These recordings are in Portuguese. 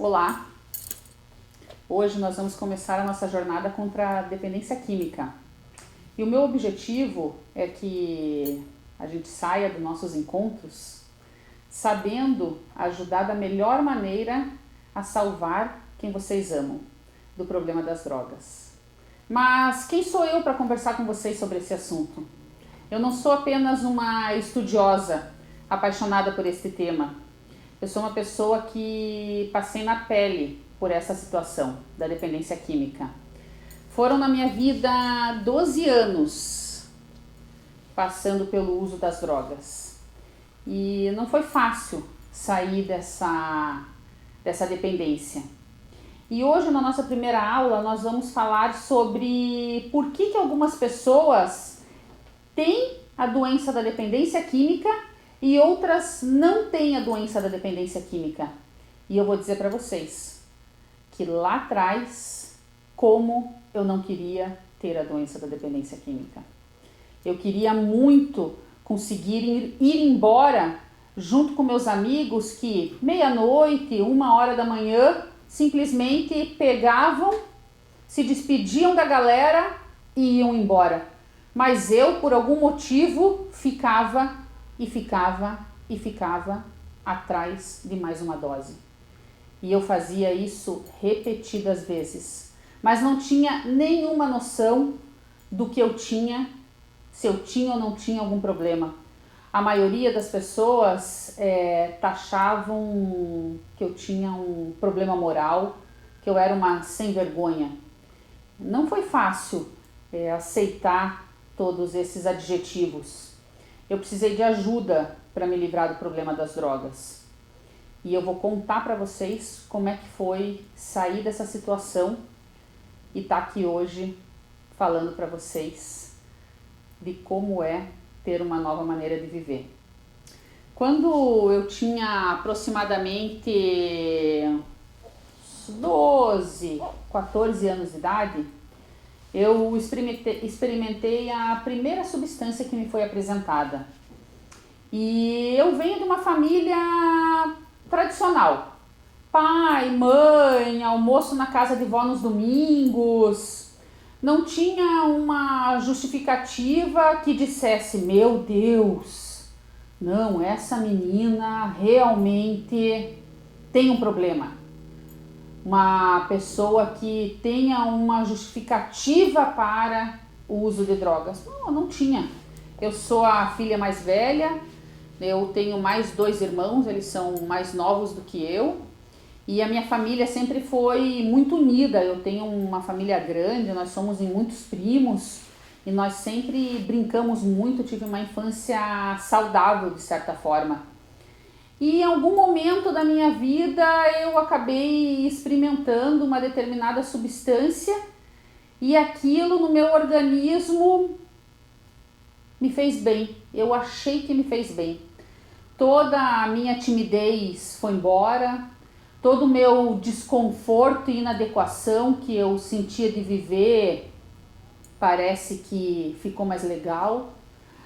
Olá! Hoje nós vamos começar a nossa jornada contra a dependência química. E o meu objetivo é que a gente saia dos nossos encontros sabendo ajudar da melhor maneira a salvar quem vocês amam do problema das drogas. Mas quem sou eu para conversar com vocês sobre esse assunto? Eu não sou apenas uma estudiosa apaixonada por este tema. Eu sou uma pessoa que passei na pele por essa situação da dependência química. Foram na minha vida 12 anos passando pelo uso das drogas. E não foi fácil sair dessa dependência. E hoje, na nossa primeira aula, nós vamos falar sobre por que algumas pessoas têm a doença da dependência química e outras não têm a doença da dependência química. E eu vou dizer para vocês que lá atrás, como eu não queria ter a doença da dependência química. Eu queria muito conseguir ir embora junto com meus amigos que meia-noite, 1h da manhã, simplesmente pegavam, se despediam da galera e iam embora. Mas eu, por algum motivo, ficava atrás de mais uma dose. E eu fazia isso repetidas vezes, mas não tinha nenhuma noção do que eu tinha, se eu tinha ou não tinha algum problema. A maioria das pessoas taxavam que eu tinha um problema moral, que eu era uma sem vergonha. Não foi fácil aceitar todos esses adjetivos. Eu precisei de ajuda para me livrar do problema das drogas. E eu vou contar para vocês como é que foi sair dessa situação e estar aqui hoje falando para vocês de como é ter uma nova maneira de viver. Quando eu tinha aproximadamente 12, 14 anos de idade, eu experimentei a primeira substância que me foi apresentada. E eu venho de uma família tradicional. Pai, mãe, almoço na casa de vó nos domingos. Não tinha uma justificativa que dissesse, meu Deus, não, essa menina realmente tem um problema. Uma pessoa que tenha uma justificativa para o uso de drogas. Não tinha. Eu sou a filha mais velha, eu tenho mais 2 irmãos, eles são mais novos do que eu. E a minha família sempre foi muito unida, eu tenho uma família grande, nós somos em muitos primos e nós sempre brincamos muito, tive uma infância saudável de certa forma. E em algum momento da minha vida eu acabei experimentando uma determinada substância e aquilo no meu organismo me fez bem, eu achei que me fez bem. Toda a minha timidez foi embora, todo o meu desconforto e inadequação que eu sentia de viver parece que ficou mais legal.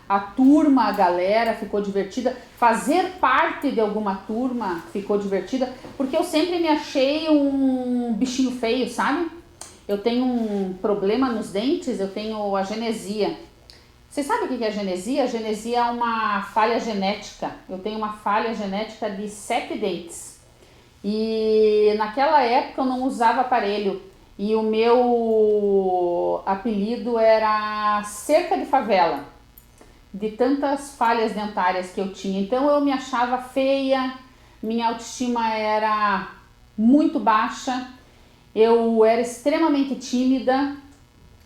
A turma, a galera ficou divertida, fazer parte de alguma turma ficou divertida, porque eu sempre me achei um bichinho feio, sabe? Eu tenho um problema nos dentes, eu tenho agenesia. Você sabe o que é agenesia? Agenesia é uma falha genética. Eu tenho uma falha genética de 7 dentes. E naquela época eu não usava aparelho. E o meu apelido era cerca de favela, de tantas falhas dentárias que eu tinha. Então eu me achava feia, minha autoestima era muito baixa, eu era extremamente tímida.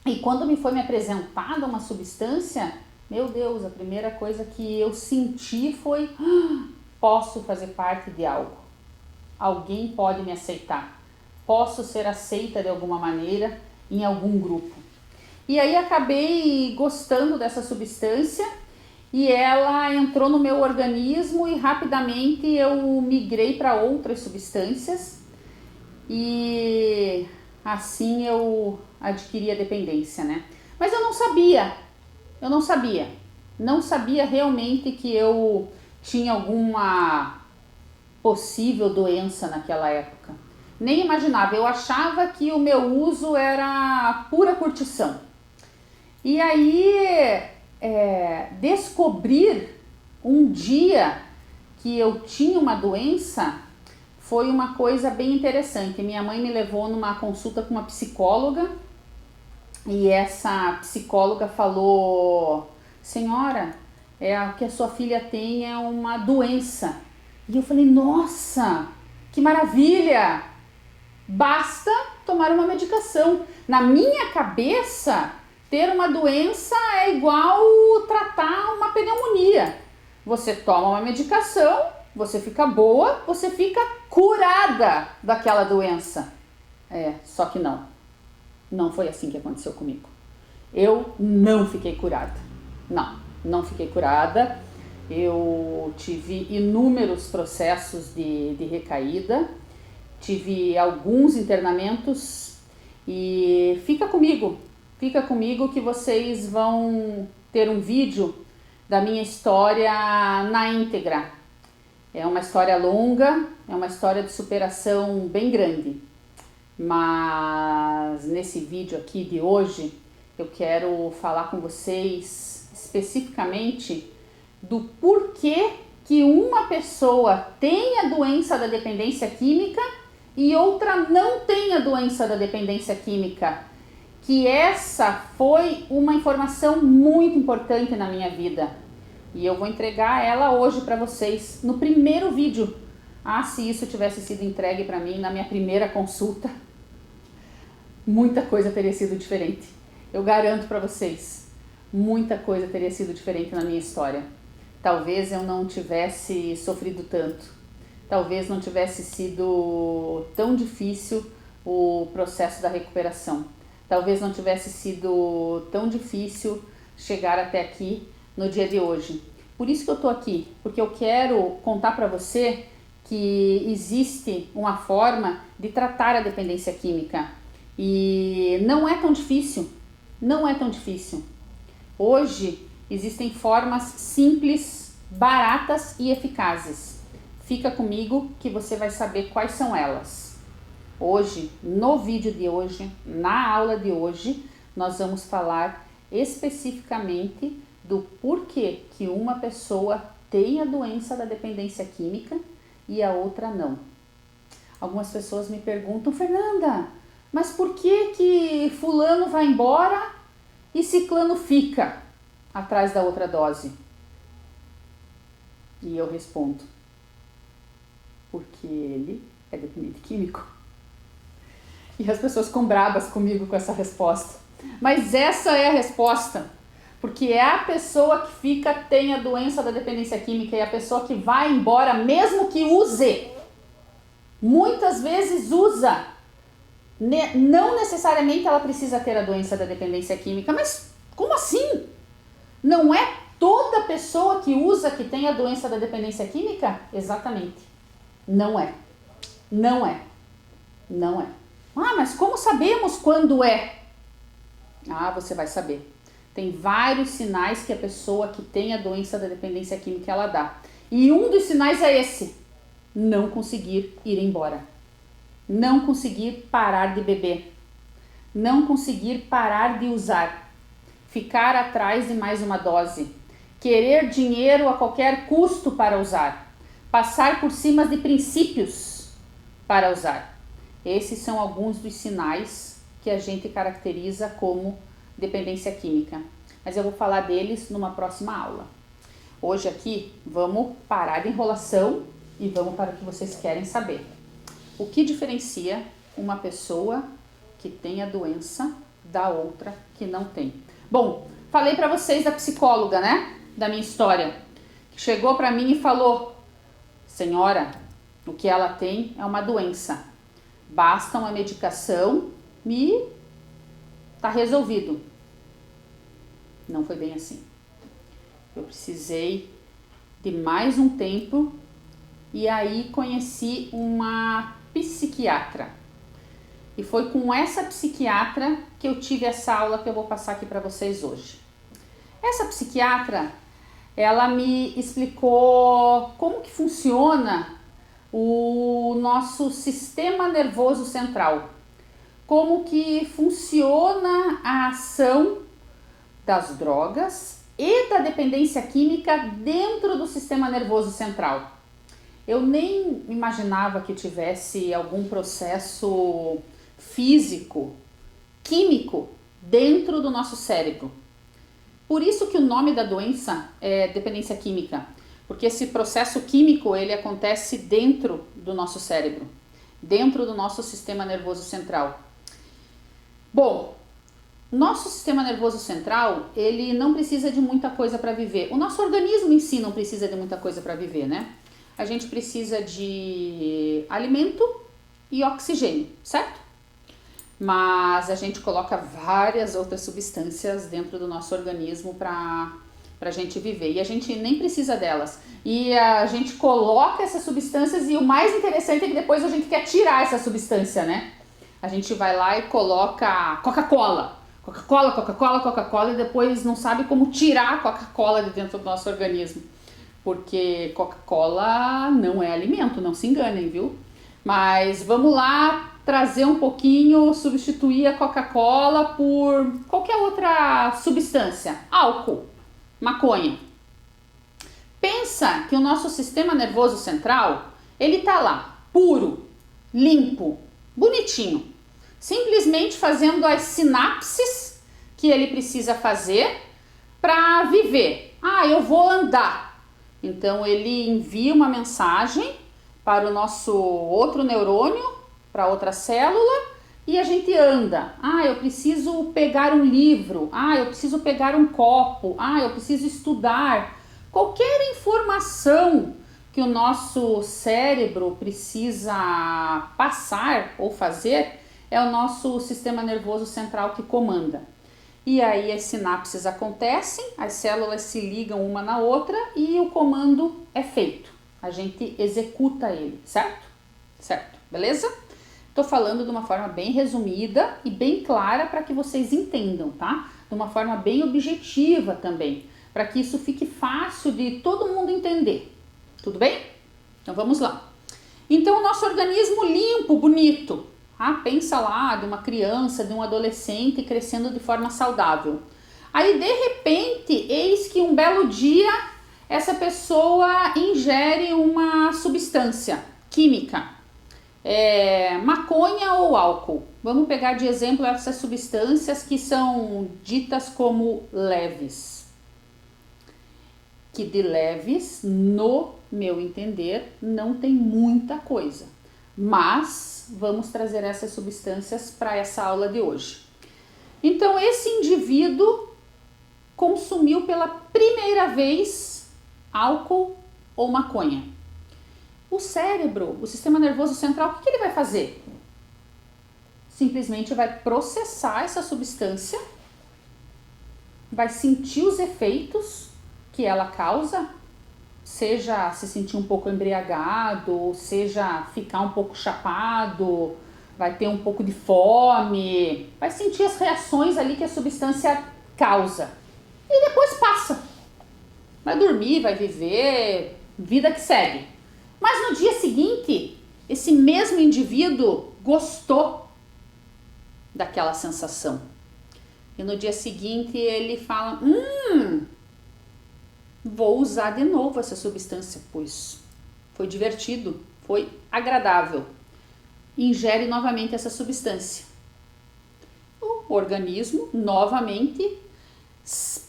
E quando me foi me apresentada uma substância, meu Deus, a primeira coisa que eu senti foi, posso fazer parte de algo. Alguém pode me aceitar. Posso ser aceita de alguma maneira em algum grupo. E aí acabei gostando dessa substância e ela entrou no meu organismo e rapidamente eu migrei para outras substâncias e assim eu adquiri a dependência, né? Mas eu não sabia realmente que eu tinha alguma possível doença naquela época. Nem imaginava. Eu achava que o meu uso era pura curtição. E aí, descobrir um dia que eu tinha uma doença foi uma coisa bem interessante. Minha mãe me levou numa consulta com uma psicóloga e essa psicóloga falou: senhora, o que a sua filha tem é uma doença. E eu falei: nossa, que maravilha! Basta tomar uma medicação. Na minha cabeça, ter uma doença é igual tratar uma pneumonia. Você toma uma medicação, você fica boa, você fica curada daquela doença. Só que não. Não foi assim que aconteceu comigo. Eu não fiquei curada. Não fiquei curada. Eu tive inúmeros processos de recaída. Tive alguns internamentos e fica comigo que vocês vão ter um vídeo da minha história na íntegra. É uma história longa, é uma história de superação bem grande, mas nesse vídeo aqui de hoje eu quero falar com vocês especificamente do porquê que uma pessoa tem a doença da dependência química e outra não tem a doença da dependência química, que essa foi uma informação muito importante na minha vida e eu vou entregar ela hoje para vocês no primeiro vídeo. Se isso tivesse sido entregue para mim na minha primeira consulta, muita coisa teria sido diferente. Eu garanto para vocês, muita coisa teria sido diferente na minha história. Talvez eu não tivesse sofrido tanto. Talvez não tivesse sido tão difícil o processo da recuperação. Talvez não tivesse sido tão difícil chegar até aqui no dia de hoje. Por isso que eu tô aqui, porque eu quero contar para você que existe uma forma de tratar a dependência química. E não é tão difícil. Hoje existem formas simples, baratas e eficazes. Fica comigo que você vai saber quais são elas. Hoje, no vídeo de hoje, na aula de hoje, nós vamos falar especificamente do porquê que uma pessoa tem a doença da dependência química e a outra não. Algumas pessoas me perguntam: Fernanda, mas por que fulano vai embora e ciclano fica atrás da outra dose? E eu respondo: porque ele é dependente químico. E as pessoas ficam brabas comigo com essa resposta. Mas essa é a resposta. Porque é a pessoa que fica, tem a doença da dependência química e a pessoa que vai embora, mesmo que use. Muitas vezes usa. Não necessariamente ela precisa ter a doença da dependência química. Mas como assim? Não é toda pessoa que usa que tem a doença da dependência química? Exatamente. Não é. Mas como sabemos quando é? Você vai saber. Tem vários sinais que a pessoa que tem a doença da dependência química ela dá. E um dos sinais é esse: não conseguir ir embora. Não conseguir parar de beber. Não conseguir parar de usar. Ficar atrás de mais uma dose. Querer dinheiro a qualquer custo para usar. Passar por cima de princípios para usar. Esses são alguns dos sinais que a gente caracteriza como dependência química. Mas eu vou falar deles numa próxima aula. Hoje aqui vamos parar de enrolação e vamos para o que vocês querem saber. O que diferencia uma pessoa que tem a doença da outra que não tem? Bom, falei para vocês da psicóloga, né? Da minha história. Que chegou para mim e falou: senhora, o que ela tem é uma doença. Basta uma medicação e tá resolvido. Não foi bem assim. Eu precisei de mais um tempo e aí conheci uma psiquiatra. E foi com essa psiquiatra que eu tive essa aula que eu vou passar aqui para vocês hoje. Essa psiquiatra, ela me explicou como que funciona o nosso sistema nervoso central. Como que funciona a ação das drogas e da dependência química dentro do sistema nervoso central. Eu nem imaginava que tivesse algum processo físico, químico dentro do nosso cérebro. Por isso que o nome da doença é dependência química, porque esse processo químico ele acontece dentro do nosso cérebro, dentro do nosso sistema nervoso central. Bom, nosso sistema nervoso central, ele não precisa de muita coisa para viver. O nosso organismo em si não precisa de muita coisa para viver, né? A gente precisa de alimento e oxigênio, certo? Mas a gente coloca várias outras substâncias dentro do nosso organismo para a gente viver. E a gente nem precisa delas. E a gente coloca essas substâncias e o mais interessante é que depois a gente quer tirar essa substância, né? A gente vai lá e coloca Coca-Cola. Coca-Cola e depois não sabe como tirar a Coca-Cola de dentro do nosso organismo. Porque Coca-Cola não é alimento, não se enganem, viu? Mas vamos lá trazer um pouquinho, substituir a Coca-Cola por qualquer outra substância. Álcool, maconha. Pensa que o nosso sistema nervoso central, ele tá lá, puro, limpo, bonitinho. Simplesmente fazendo as sinapses que ele precisa fazer para viver. Eu vou andar. Então ele envia uma mensagem para o nosso outro neurônio, para outra célula, e a gente anda. Eu preciso pegar um livro. Eu preciso pegar um copo. Eu preciso estudar. Qualquer informação que o nosso cérebro precisa passar ou fazer, é o nosso sistema nervoso central que comanda. E aí as sinapses acontecem, as células se ligam uma na outra e o comando é feito. A gente executa ele, certo? Certo, beleza? Tô falando de uma forma bem resumida e bem clara para que vocês entendam, tá? De uma forma bem objetiva também, para que isso fique fácil de todo mundo entender. Tudo bem? Então vamos lá. Então o nosso organismo limpo, bonito. Pensa lá de uma criança, de um adolescente crescendo de forma saudável. Aí de repente, eis que um belo dia essa pessoa ingere uma substância química, maconha ou álcool. Vamos pegar de exemplo essas substâncias que são ditas como leves. Que de leves, no meu entender, não tem muita coisa. Mas vamos trazer essas substâncias para essa aula de hoje. Então, esse indivíduo consumiu pela primeira vez álcool ou maconha. O cérebro, o sistema nervoso central, o que ele vai fazer? Simplesmente vai processar essa substância, vai sentir os efeitos que ela causa, seja se sentir um pouco embriagado, seja ficar um pouco chapado, vai ter um pouco de fome, vai sentir as reações ali que a substância causa. E depois passa. Vai dormir, vai viver, vida que segue. Mas no dia seguinte, esse mesmo indivíduo gostou daquela sensação. E no dia seguinte ele fala, vou usar de novo essa substância, pois foi divertido, foi agradável. Ingere novamente essa substância. O organismo novamente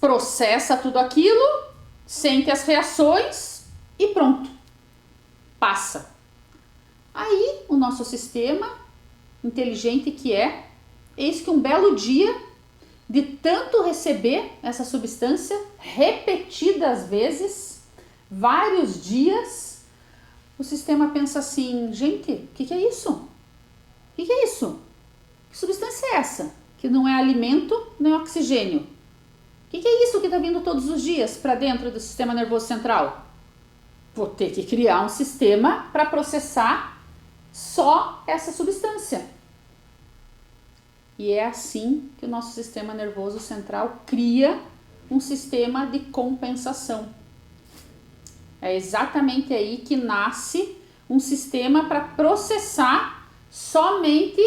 processa tudo aquilo, sente as reações e pronto, passa. Aí o nosso sistema, inteligente que é, eis que um belo dia, de tanto receber essa substância repetidas vezes, vários dias, o sistema pensa assim, gente, o que é isso? O que é isso? Que substância é essa? Que não é alimento nem oxigênio. O que é isso que está vindo todos os dias para dentro do sistema nervoso central? Vou ter que criar um sistema para processar só essa substância. E é assim que o nosso sistema nervoso central cria um sistema de compensação. É exatamente aí que nasce um sistema para processar somente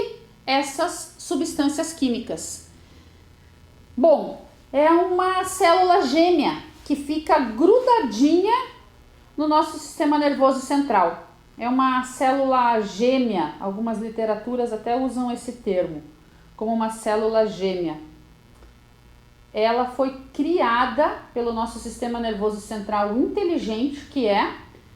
essas substâncias químicas. Bom, é uma célula gêmea que fica grudadinha no nosso sistema nervoso central. É uma célula gêmea, algumas literaturas até usam esse termo, como uma célula gêmea. Ela foi criada pelo nosso sistema nervoso central inteligente, que é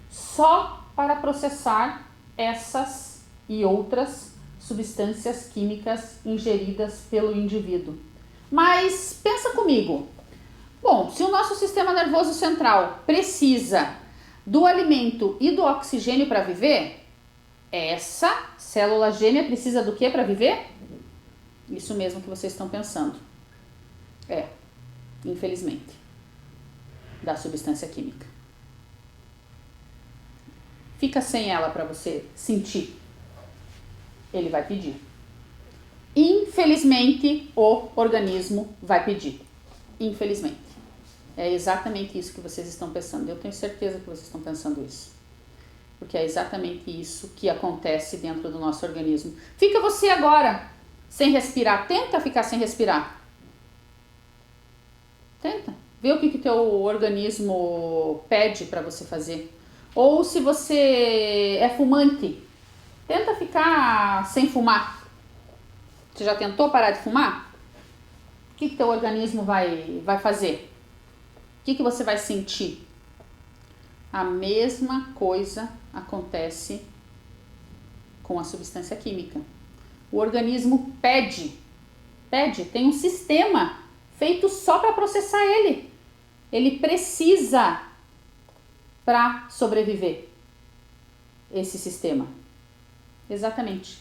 só para processar essas e outras substâncias químicas ingeridas pelo indivíduo. Mas pensa comigo, bom, se o nosso sistema nervoso central precisa do alimento e do oxigênio para viver, essa célula gêmea precisa do que para viver? Isso mesmo que vocês estão pensando. Infelizmente, da substância química. Fica sem ela para você sentir. Ele vai pedir. Infelizmente, o organismo vai pedir. Infelizmente. É exatamente isso que vocês estão pensando. Eu tenho certeza que vocês estão pensando isso. Porque é exatamente isso que acontece dentro do nosso organismo. Fica você agora sem respirar. Tenta ficar sem respirar. Tenta. Vê o que teu organismo pede para você fazer. Ou se você é fumante, tenta ficar sem fumar. Você já tentou parar de fumar? O que teu organismo vai fazer? O que você vai sentir? A mesma coisa acontece com a substância química. O organismo pede, tem um sistema feito só para processar ele. Ele precisa para sobreviver, esse sistema. Exatamente.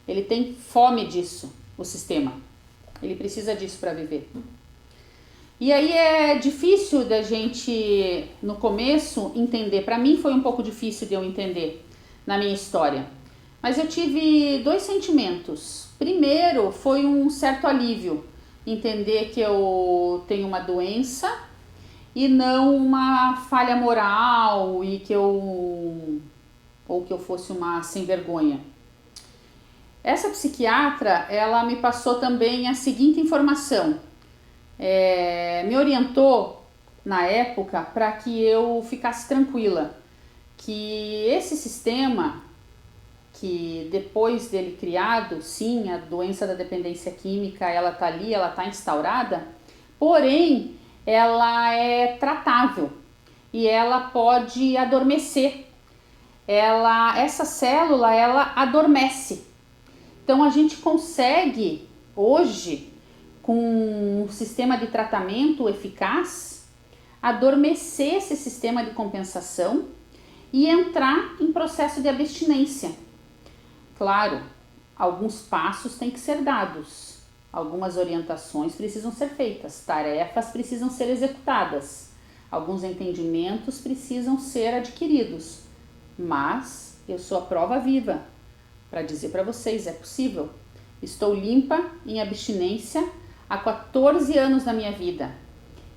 Ele tem fome disso, o sistema. Ele precisa disso para viver. E aí é difícil da gente, no começo, entender. Para mim foi um pouco difícil de eu entender na minha história. Mas eu tive 2 sentimentos. Primeiro, foi um certo alívio. Entender que eu tenho uma doença e não uma falha moral e que eu fosse uma sem vergonha. Essa psiquiatra, ela me passou também a seguinte informação. Me orientou na época para que eu ficasse tranquila, que esse sistema, que depois dele criado, sim, a doença da dependência química, ela está ali, ela está instaurada, porém, ela é tratável e ela pode adormecer. Essa célula, ela adormece. Então, a gente consegue, hoje, com um sistema de tratamento eficaz, adormecer esse sistema de compensação e entrar em processo de abstinência. Claro, alguns passos têm que ser dados, algumas orientações precisam ser feitas, tarefas precisam ser executadas, alguns entendimentos precisam ser adquiridos, mas eu sou a prova viva para dizer para vocês, é possível. Estou limpa em abstinência há 14 anos da minha vida.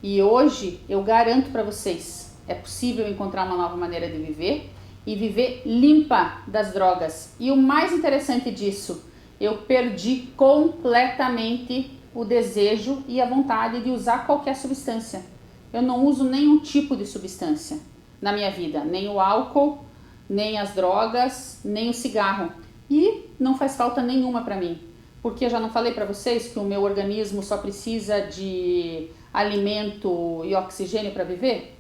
E hoje eu garanto para vocês, é possível encontrar uma nova maneira de viver e viver limpa das drogas. E o mais interessante disso, eu perdi completamente o desejo e a vontade de usar qualquer substância. Eu não uso nenhum tipo de substância na minha vida, nem o álcool, nem as drogas, nem o cigarro. E não faz falta nenhuma para mim, porque eu já não falei para vocês que o meu organismo só precisa de alimento e oxigênio para viver?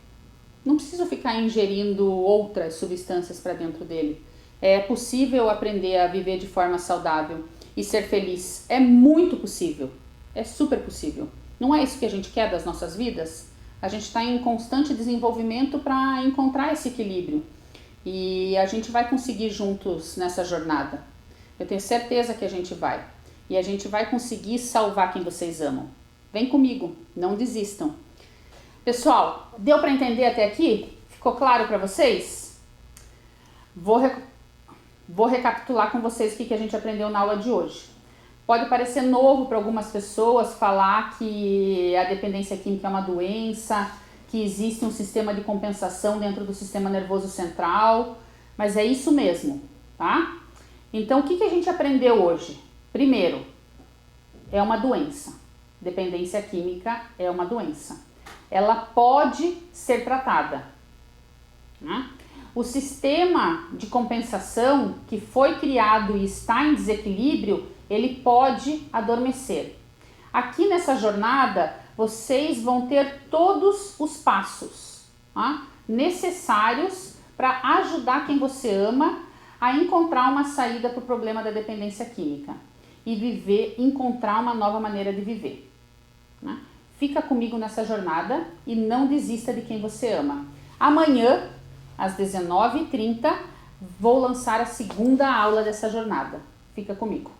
Não preciso ficar ingerindo outras substâncias para dentro dele. É possível aprender a viver de forma saudável e ser feliz. É muito possível, é super possível. Não é isso que a gente quer das nossas vidas? A gente está em constante desenvolvimento para encontrar esse equilíbrio. E a gente vai conseguir juntos nessa jornada. Eu tenho certeza que a gente vai. E a gente vai conseguir salvar quem vocês amam. Vem comigo, não desistam. Pessoal, deu para entender até aqui? Ficou claro para vocês? Vou recapitular com vocês o que a gente aprendeu na aula de hoje. Pode parecer novo para algumas pessoas falar que a dependência química é uma doença, que existe um sistema de compensação dentro do sistema nervoso central, Mas é isso mesmo, tá? Então, o que a gente aprendeu hoje? Primeiro, é uma doença. Dependência química é uma doença. Ela pode ser tratada, né? O sistema de compensação que foi criado e está em desequilíbrio, ele pode adormecer. Aqui nessa jornada, vocês vão ter todos os passos, tá, necessários para ajudar quem você ama a encontrar uma saída para o problema da dependência química e encontrar uma nova maneira de viver, né? Fica comigo nessa jornada e não desista de quem você ama. Amanhã, às 19h30, vou lançar a segunda aula dessa jornada. Fica comigo.